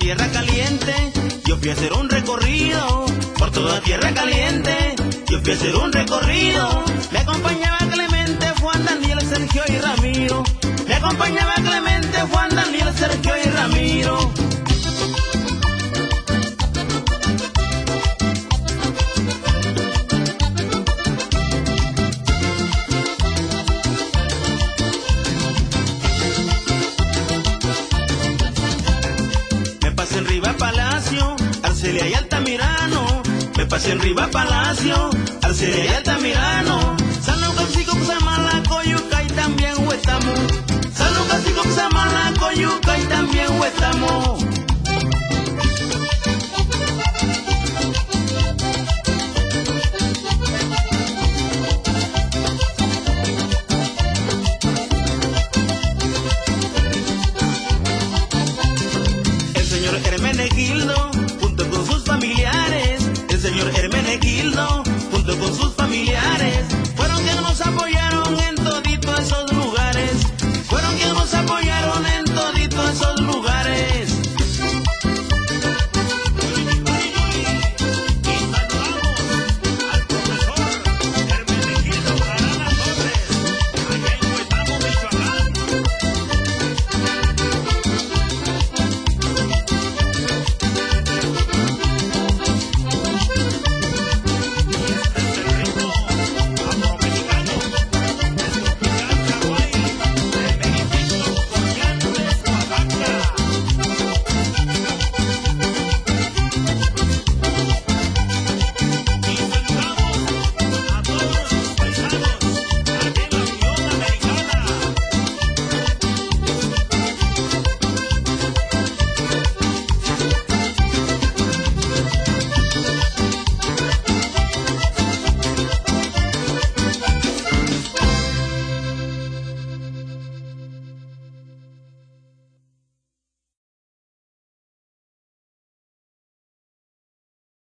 tierra caliente, yo fui a hacer un recorrido. Por toda tierra caliente, yo fui a hacer un recorrido. Me acompañaba Clemente, Juan, Daniel, Sergio y Ramiro. Me acompañaba Clemente, Juan, Daniel, Sergio y Ramiro. Me pasé en Riva Palacio, Arcelia y Altamirano. Me pasé en Riva Palacio, Arcelia y Altamirano. San Lucas y Coxamala, Coyuca y también Huetamo. San Lucas y Coxamala, Coyuca y también Huetamo. El señor Hermenegildo, junto con sus familiares, el señor Hermenegildo,